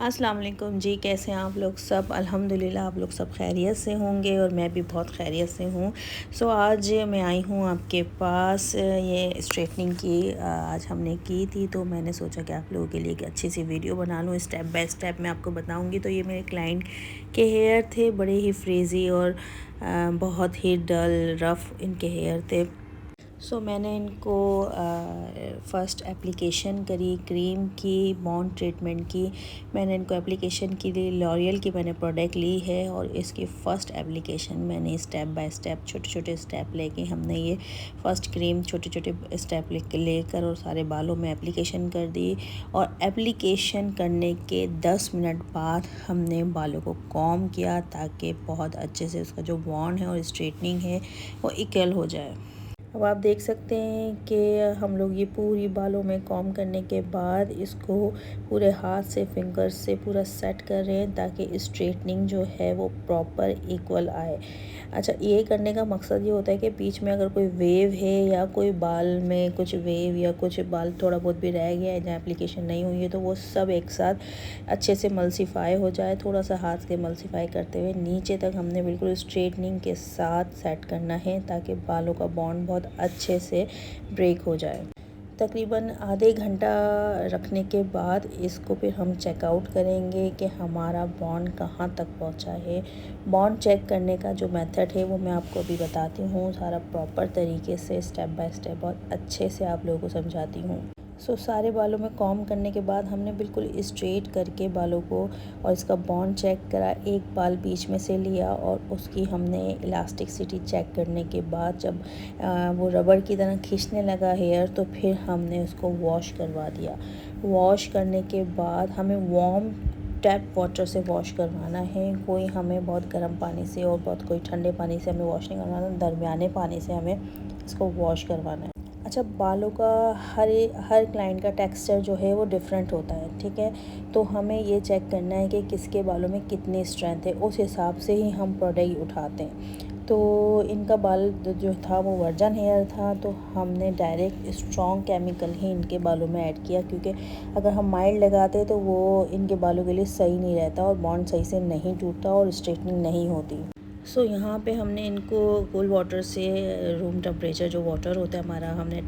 अस्सलाम वालेकुम जी। कैसे हैं आप लोग सब? अल्हम्दुलिल्लाह आप लोग सब खैरियत से होंगे और मैं भी बहुत खैरियत से हूँ। आज मैं आई हूँ आपके पास ये स्ट्रेटनिंग की आज हमने की थी, तो मैंने सोचा कि आप लोगों के लिए एक अच्छी सी वीडियो बना लूँ। स्टेप बाय स्टेप मैं आपको बताऊँगी। तो ये मेरे क्लाइंट के हेयर थे, बड़े ही फ्रीज़ी और बहुत ही डल रफ़ इनके हेयर थे। मैंने इनको फ़र्स्ट एप्लीकेशन करी क्रीम की, बॉन्ड ट्रीटमेंट की। मैंने इनको एप्लीकेशन के लिए लॉरियल की मैंने प्रोडक्ट ली है और इसकी फ़र्स्ट एप्लीकेशन मैंने स्टेप बाय स्टेप छोटे छोटे स्टेप लेके हमने ये फ़र्स्ट क्रीम छोटे छोटे स्टेप लेकर और सारे बालों में एप्लीकेशन कर दी। और एप्लीकेशन करने के 10 मिनट बाद हमने बालों को कॉम किया ताकि बहुत अच्छे से उसका जो बॉन्ड है और स्ट्रेटनिंग है वो इक्वल हो जाए। अब आप देख सकते हैं कि हम लोग ये पूरी बालों में कॉम करने के बाद इसको पूरे हाथ से, फिंगर्स से पूरा सेट कर रहे हैं ताकि स्ट्रेटनिंग जो है वो प्रॉपर इक्वल आए। अच्छा, ये करने का मकसद ये होता है कि बीच में अगर कोई वेव है या कोई बाल में कुछ वेव या कुछ बाल थोड़ा बहुत भी रह गया है जहाँ एप्लीकेशन नहीं हुई है, तो वो सब एक साथ अच्छे से मल्सीफाई हो जाए। थोड़ा सा हाथ के मल्सीफाई करते हुए नीचे तक हमने बिल्कुल स्ट्रेटनिंग के साथ सेट करना है ताकि बालों का बॉन्ड बहुत अच्छे से ब्रेक हो जाए। तकरीबन आधे घंटा रखने के बाद इसको फिर हम चेकआउट करेंगे कि हमारा बॉन्ड कहाँ तक पहुँचा है। बॉन्ड चेक करने का जो मेथड है वो मैं आपको अभी बताती हूँ, सारा प्रॉपर तरीके से स्टेप बाय स्टेप बहुत अच्छे से आप लोगों को समझाती हूँ। सारे बालों में कॉम करने के बाद हमने बिल्कुल स्ट्रेट करके बालों को और इसका बॉन्ड चेक करा। एक बाल बीच में से लिया और उसकी हमने इलास्टिसिटी चेक करने के बाद जब वो रबड़ की तरह खींचने लगा हेयर, तो फिर हमने उसको वॉश करवा दिया। वॉश करने के बाद हमें वार्म टैप वाटर से वॉश करवाना है। कोई हमें बहुत गर्म पानी से और बहुत कोई ठंडे पानी से हमें वॉश नहीं करवाना, दरमियाने पानी से हमें इसको वॉश करवाना है। अच्छा, बालों का हर क्लाइंट का टेक्सचर जो है वो डिफरेंट होता है, ठीक है। तो हमें ये चेक करना है कि किसके बालों में कितनी स्ट्रेंथ है, उस हिसाब से ही हम प्रोडक्ट उठाते हैं। तो इनका बाल जो था वो वर्जन हेयर था, तो हमने डायरेक्ट स्ट्रॉन्ग केमिकल ही इनके बालों में ऐड किया, क्योंकि अगर हम माइल्ड लगाते तो वो इनके बालों के लिए सही नहीं रहता और बॉन्ड सही से नहीं टूटता और स्ट्रेटनिंग नहीं होती। यहाँ पे हमने इनको कूल वाटर से, रूम टेम्परेचर जो वाटर होता है हमारा, हमने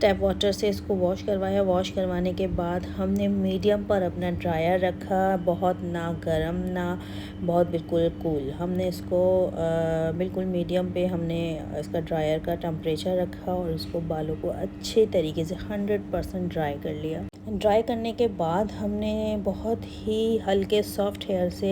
टैप वाटर से इसको वॉश करवाया। वॉश करवाने के बाद हमने मीडियम पर अपना ड्रायर रखा, बहुत ना गर्म ना बहुत बिल्कुल कूल। हमने इसको बिल्कुल मीडियम पे हमने इसका ड्रायर का टेम्परेचर रखा और इसको बालों को अच्छे तरीके से 100% ड्राई कर लिया। ड्राई करने के बाद हमने बहुत ही हल्के सॉफ्ट हेयर से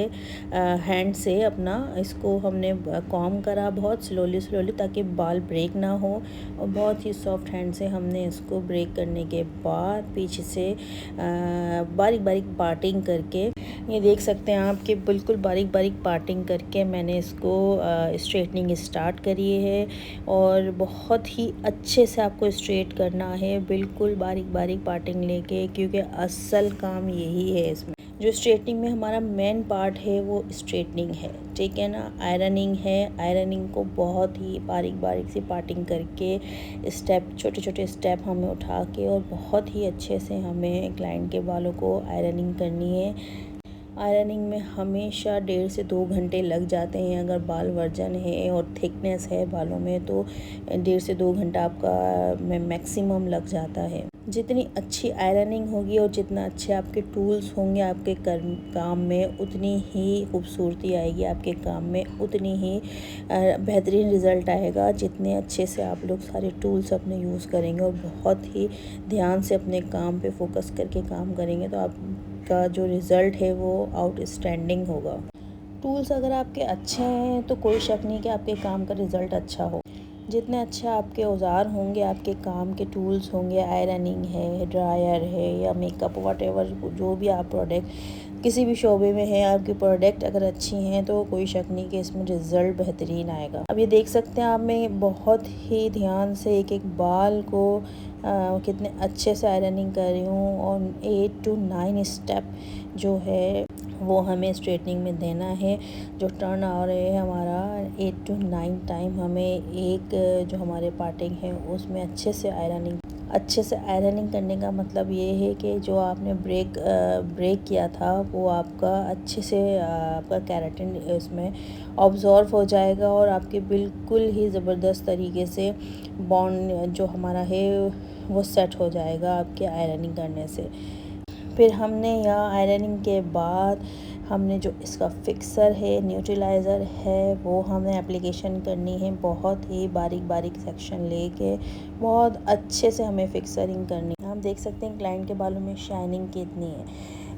हैंड से अपना इसको हमने कॉम करा, बहुत स्लोली ताकि बाल ब्रेक ना हो। और बहुत ही सॉफ्ट हैंड से हमने इसको ब्रेक करने के बाद पीछे से बारीक बारीक पार्टिंग करके, ये देख सकते हैं आप कि बिल्कुल बारीक बारीक पार्टिंग करके मैंने इसको स्ट्रेटनिंग स्टार्ट करी है। और बहुत ही अच्छे से आपको स्ट्रेट करना है, बिल्कुल बारीक बारीक पार्टिंग लेके, क्योंकि असल काम यही है इसमें। जो स्ट्रेटनिंग में हमारा मेन पार्ट है वो स्ट्रेटनिंग है, ठीक है ना। आयरनिंग है, आयरनिंग को बहुत ही बारीक बारीक सी पार्टिंग करके स्टेप, छोटे छोटे स्टेप हमें उठा के और बहुत ही अच्छे से हमें क्लाइंट के बालों को आयरनिंग करनी है। आयरनिंग में हमेशा 1.5 से 2 घंटे लग जाते हैं। अगर बाल वर्जन है और थिकनेस है बालों में तो 1.5 से 2 घंटा आपका मैक्सिमम लग जाता है। जितनी अच्छी आयरनिंग होगी और जितना अच्छे आपके टूल्स होंगे आपके काम में, उतनी ही खूबसूरती आएगी आपके काम में, उतनी ही बेहतरीन रिज़ल्ट आएगा। जितने अच्छे से आप लोग सारे टूल्स अपने यूज़ करेंगे और बहुत ही ध्यान से अपने काम पे फोकस करके काम करेंगे तो आपका जो रिज़ल्ट है वो आउटस्टैंडिंग होगा। टूल्स अगर आपके अच्छे हैं तो कोई शक नहीं कि आपके काम का रिज़ल्ट अच्छा हो। जितने अच्छे आपके औज़ार होंगे, आपके काम के टूल्स होंगे, आयरनिंग है, ड्रायर है या मेकअप वॉटेवर, जो भी आप प्रोडक्ट किसी भी शोबे में है, आपकी प्रोडक्ट अगर अच्छी हैं तो कोई शक नहीं कि इसमें रिज़ल्ट बेहतरीन आएगा। अब ये देख सकते हैं आप, मैं बहुत ही ध्यान से एक एक बाल को कितने अच्छे से आयरनिंग कर रही हूँ। और 8 to 9 स्टेप जो है वो हमें स्ट्रेटनिंग में देना है। जो टर्न आ रहे हैं हमारा 8 to 9 टाइम हमें एक जो हमारे पार्टिंग है उसमें अच्छे से आयरनिंग अच्छे से आयरनिंग करने का मतलब ये है कि जो आपने ब्रेक किया था वो आपका अच्छे से आपका केराटिन इसमें ऑब्जॉर्व हो जाएगा और आपके बिल्कुल ही ज़बरदस्त तरीके से बॉन्ड जो हमारा है वो सेट हो जाएगा आपके आयरनिंग करने से। फिर हमने यहाँ आयरनिंग के बाद हमने जो इसका फिक्सर है, न्यूट्रलाइज़र है, वो हमें एप्लीकेशन करनी है। बहुत ही बारीक बारीक सेक्शन लेके बहुत अच्छे से हमें फिक्सरिंग करनी है। हम देख सकते हैं क्लाइंट के बालों में शाइनिंग कितनी है।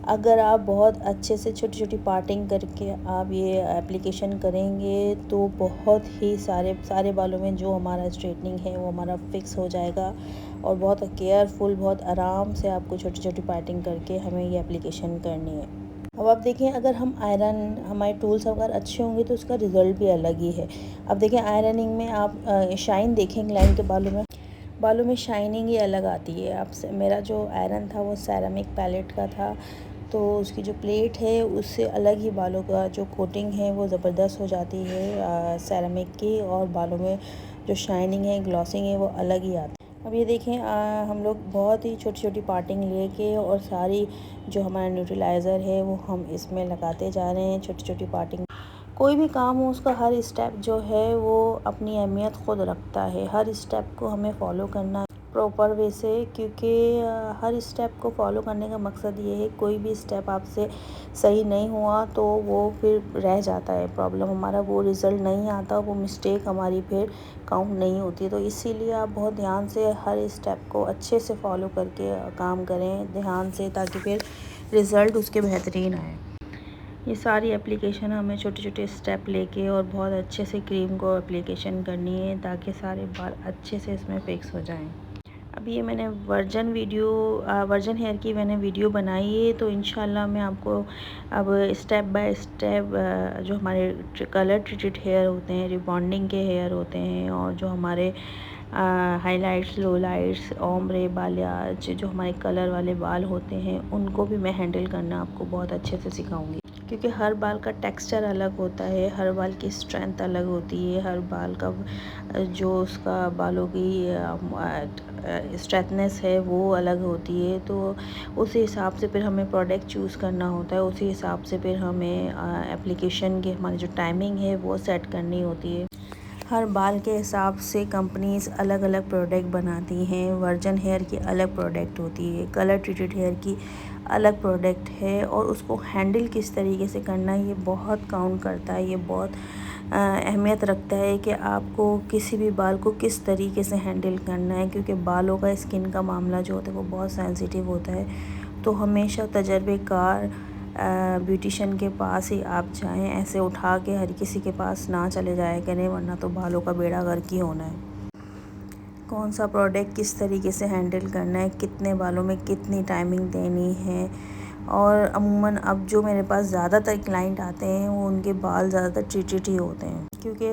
अगर आप बहुत अच्छे से छोटी छोटी पार्टिंग करके आप ये एप्लीकेशन करेंगे तो बहुत ही सारे बालों में जो हमारा स्ट्रेटनिंग है वो हमारा फिक्स हो जाएगा। और बहुत केयरफुल, बहुत आराम से आपको छोटी छोटी पार्टिंग करके हमें ये एप्लीकेशन करनी है। अब आप देखें, अगर हम हमारे टूल्स अगर अच्छे होंगे तो उसका रिज़ल्ट भी अलग ही है। अब देखें आयरनिंग में आप शाइन देखें क्लाइंट के बालों में शाइनिंग ही अलग आती है। आपसे मेरा जो आयरन था वो सेरामिक पैलेट का था, तो उसकी जो प्लेट है उससे अलग ही बालों का जो कोटिंग है वो ज़बरदस्त हो जाती है सेरामिक की, और बालों में जो शाइनिंग है, ग्लॉसिंग है, वो अलग ही आती है। अब ये देखें हम लोग बहुत ही छोटी छोटी पार्टिंग लेके और सारी जो हमारा न्यूट्रलाइज़र है वो हम इसमें लगाते जा रहे हैं। छोटी छोटी पार्टिंग, कोई भी काम हो उसका हर स्टेप जो है वो अपनी अहमियत ख़ुद रखता है। हर स्टेप को हमें फॉलो करना प्रॉपर वे से, क्योंकि हर स्टेप को फॉलो करने का मकसद ये है कोई भी स्टेप आपसे सही नहीं हुआ तो वो फिर रह जाता है प्रॉब्लम, हमारा वो रिज़ल्ट नहीं आता, वो मिस्टेक हमारी फिर काउंट नहीं होती। तो इसीलिए आप बहुत ध्यान से हर स्टेप को अच्छे से फॉलो करके काम करें ध्यान से, ताकि फिर रिज़ल्ट उसके बेहतरीन आए। ये सारी एप्लीकेशन हमें छोटे छोटे स्टेप लेके और बहुत अच्छे से क्रीम को एप्लीकेशन करनी है ताकि सारे बाल अच्छे से इसमें फिक्स हो जाएं। अब ये मैंने वर्जन हेयर की मैंने वीडियो बनाई है, तो इंशाल्लाह मैं आपको अब स्टेप बाय स्टेप जो हमारे कलर ट्रीटेड हेयर होते हैं, रिबॉन्डिंग के हेयर होते हैं, और जो हमारे हाइलाइट्स, लोलाइट्स, ओम्ब्रे, बालियाज, जो हमारे कलर वाले बाल होते हैं उनको भी मैं हैंडल करना आपको बहुत अच्छे से सिखाऊंगी। क्योंकि हर बाल का टेक्सचर अलग होता है, हर बाल की स्ट्रेंथ अलग होती है, हर बाल का जो उसका बालों की स्ट्रेटनेस है वो अलग होती है। तो उसी हिसाब से फिर हमें प्रोडक्ट चूज़ करना होता है, उसी हिसाब से फिर हमें एप्लीकेशन की हमारी जो टाइमिंग है वो सेट करनी होती है। हर बाल के हिसाब से कंपनीज़ अलग अलग प्रोडक्ट बनाती हैं। वर्जन हेयर की अलग प्रोडक्ट होती है, कलर ट्रीटेड हेयर की अलग प्रोडक्ट है, और उसको हैंडल किस तरीके से करना है ये बहुत काउंट करता है। ये बहुत अहमियत रखता है कि आपको किसी भी बाल को किस तरीके से हैंडल करना है, क्योंकि बालों का स्किन का मामला जो होता है वो बहुत सेंसिटिव होता है। तो हमेशा तजर्बेकार ब्यूटिशियन के पास ही आप जाएं, ऐसे उठा के हर किसी के पास ना चले जाया करें, वरना तो बालों का बेड़ा गर्क ही होना है। कौन सा प्रोडक्ट किस तरीके से हैंडल करना है, कितने बालों में कितनी टाइमिंग देनी है। और अमूमन अब जो मेरे पास ज़्यादातर क्लाइंट आते हैं वो उनके बाल ज़्यादातर ट्रीटेड ही होते हैं, क्योंकि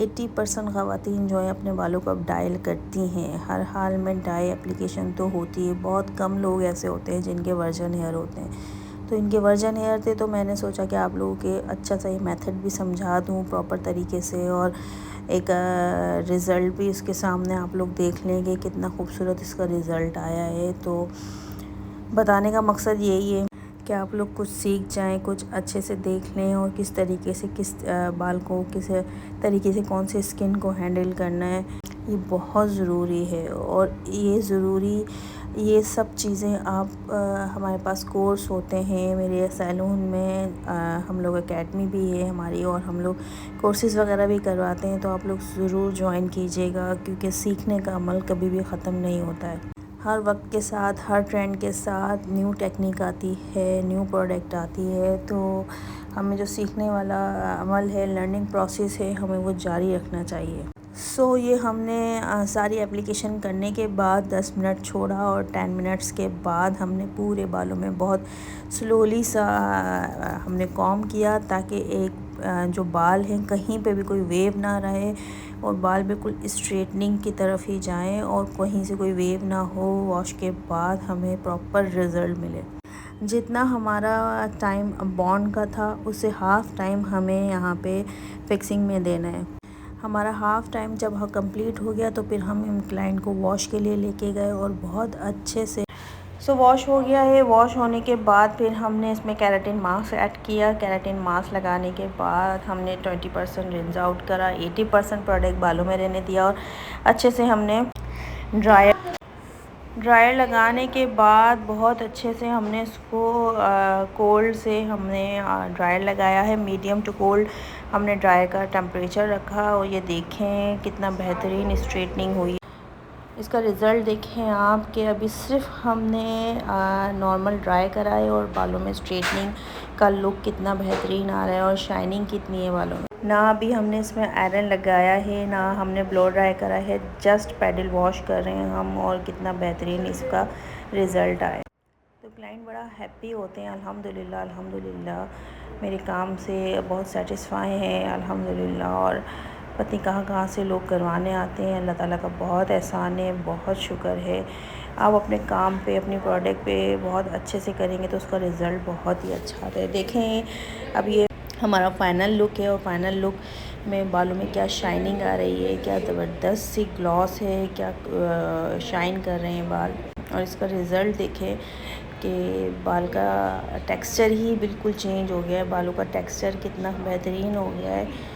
80% ख़वातीन जो है अपने बालों को अब डायल करती हैं। हर हाल में डाई एप्लीकेशन तो होती है, बहुत कम लोग ऐसे होते हैं जिनके वर्जन हेयर होते हैं। तो इनके वर्जन हेयर थे, तो मैंने सोचा कि आप लोगों के अच्छा सा ये मेथड भी समझा दूँ प्रॉपर तरीके से, और एक रिज़ल्ट भी इसके सामने आप लोग देख लें कि कितना खूबसूरत इसका रिज़ल्ट आया है। तो बताने का मकसद यही है कि आप लोग कुछ सीख जाएं, कुछ अच्छे से देख लें, और किस तरीके से किस बाल को किस तरीके से कौन से स्किन को हैंडल करना है, ये बहुत ज़रूरी है। और ये सब चीज़ें आप हमारे पास कोर्स होते हैं मेरे सैलून में, हम लोग एकेडमी भी है हमारी, और हम लोग कोर्सेज़ वगैरह भी करवाते हैं। तो आप लोग ज़रूर ज्वाइन कीजिएगा, क्योंकि सीखने का अमल कभी भी ख़त्म नहीं होता है। हर वक्त के साथ, हर ट्रेंड के साथ न्यू टेक्निक आती है, न्यू प्रोडक्ट आती है। तो हमें जो सीखने वाला अमल है, लर्निंग प्रोसेस है, हमें वो जारी रखना चाहिए। ये हमने सारी एप्लीकेशन करने के बाद 10 मिनट छोड़ा, और 10 मिनट्स के बाद हमने पूरे बालों में बहुत स्लोली सा हमने कॉम किया, ताकि एक जो बाल हैं कहीं पे भी कोई वेव ना रहे, और बाल बिल्कुल स्ट्रेटनिंग की तरफ ही जाएं, और कहीं से कोई वेव ना हो। वॉश के बाद हमें प्रॉपर रिज़ल्ट मिले। जितना हमारा टाइम बॉन्ड का था उससे हाफ़ टाइम हमें यहाँ पे फिक्सिंग में देना है। हमारा हाफ़ टाइम जब कंप्लीट हो गया तो फिर हम क्लाइंट को वॉश के लिए लेके गए और बहुत अच्छे से वॉश हो गया है। वॉश होने के बाद फिर हमने इसमें केराटिन मास्क ऐड किया। केराटिन मास्क लगाने के बाद हमने 20% रिंस आउट करा, 80% प्रोडक्ट बालों में रहने दिया और अच्छे से हमने ड्रायर लगाने के बाद बहुत अच्छे से हमने इसको कोल्ड से हमने ड्रायर लगाया है। मीडियम टू कोल्ड हमने ड्रायर का टेम्परेचर रखा और ये देखें कितना बेहतरीन स्ट्रेटनिंग हुई। इसका रिज़ल्ट देखें आप कि अभी सिर्फ हमने नॉर्मल ड्राई करा है और बालों में स्ट्रेटनिंग का लुक कितना बेहतरीन आ रहा है और शाइनिंग कितनी है बालों में। ना अभी हमने इसमें आयरन लगाया है, ना हमने ब्लो ड्राई करा है, जस्ट पैडल वॉश कर रहे हैं हम और कितना बेहतरीन इसका रिज़ल्ट आए। तो क्लाइंट बड़ा हैप्पी होते हैं। अल्हम्दुलिल्लाह अल्हम्दुलिल्लाह मेरे काम से बहुत सेटिस्फाई हैं अल्हम्दुलिल्लाह। और पता नहीं कहाँ से लोग करवाने आते हैं। अल्लाह ताला का बहुत एहसान है, बहुत शुक्र है। आप अपने काम पे, अपनी प्रोडक्ट पे बहुत अच्छे से करेंगे तो उसका रिज़ल्ट बहुत ही अच्छा आता है। देखें अब ये हमारा फ़ाइनल लुक है और फ़ाइनल लुक में बालों में क्या शाइनिंग आ रही है, क्या ज़बरदस्त सी ग्लॉस है, क्या शाइन कर रहे हैं बाल। और इसका रिज़ल्ट देखें कि बाल का टेक्सचर ही बिल्कुल चेंज हो गया है, बालों का टेक्सचर कितना बेहतरीन हो गया है।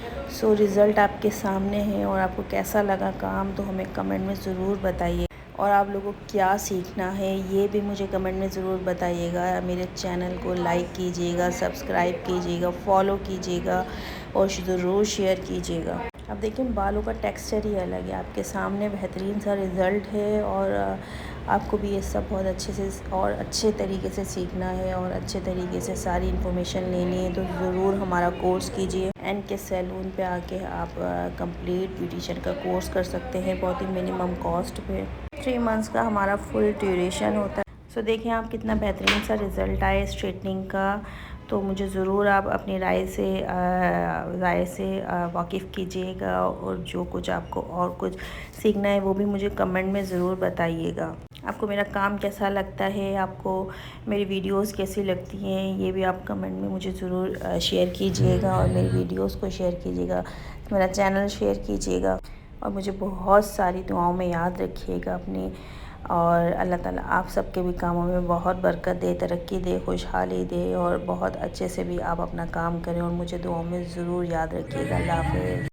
रिज़ल्ट आपके सामने है और आपको कैसा लगा काम तो हमें कमेंट में ज़रूर बताइए। और आप लोगों को क्या सीखना है ये भी मुझे कमेंट में ज़रूर बताइएगा। मेरे चैनल को लाइक कीजिएगा, सब्सक्राइब कीजिएगा, फॉलो कीजिएगा और ज़रूर शेयर कीजिएगा। अब देखें बालों का टेक्सचर ही अलग है, आपके सामने बेहतरीन सा रिज़ल्ट है। और आपको भी ये सब बहुत अच्छे से और अच्छे तरीके से सीखना है और अच्छे तरीके से सारी इन्फॉर्मेशन लेनी है तो ज़रूर हमारा कोर्स कीजिए। NK सैलून पे आके आप कंप्लीट ब्यूटिशियन का कोर्स कर सकते हैं बहुत ही मिनिमम कॉस्ट पे। 3 मंथ्स का हमारा फुल ड्यूरेशन होता है। देखें आप कितना बेहतरीन सा रिज़ल्ट आए स्ट्रेटनिंग का। तो मुझे ज़रूर आप अपनी राय से वाकिफ़ कीजिएगा और जो कुछ आपको और कुछ सीखना है वो भी मुझे कमेंट में ज़रूर बताइएगा। आपको मेरा काम कैसा लगता है, आपको मेरी वीडियोस कैसी लगती हैं, ये भी आप कमेंट में मुझे ज़रूर शेयर कीजिएगा। और मेरी वीडियोस को शेयर कीजिएगा, मेरा चैनल शेयर कीजिएगा और मुझे बहुत सारी दुआओं में याद रखिएगा अपनी। और अल्लाह ताला आप सबके भी कामों में बहुत बरकत दे, तरक्की दे, खुशहाली दे और बहुत अच्छे से भी आप अपना काम करें और मुझे दुआओं में ज़रूर याद रखिएगा। अल्लाह हाफ़िज़।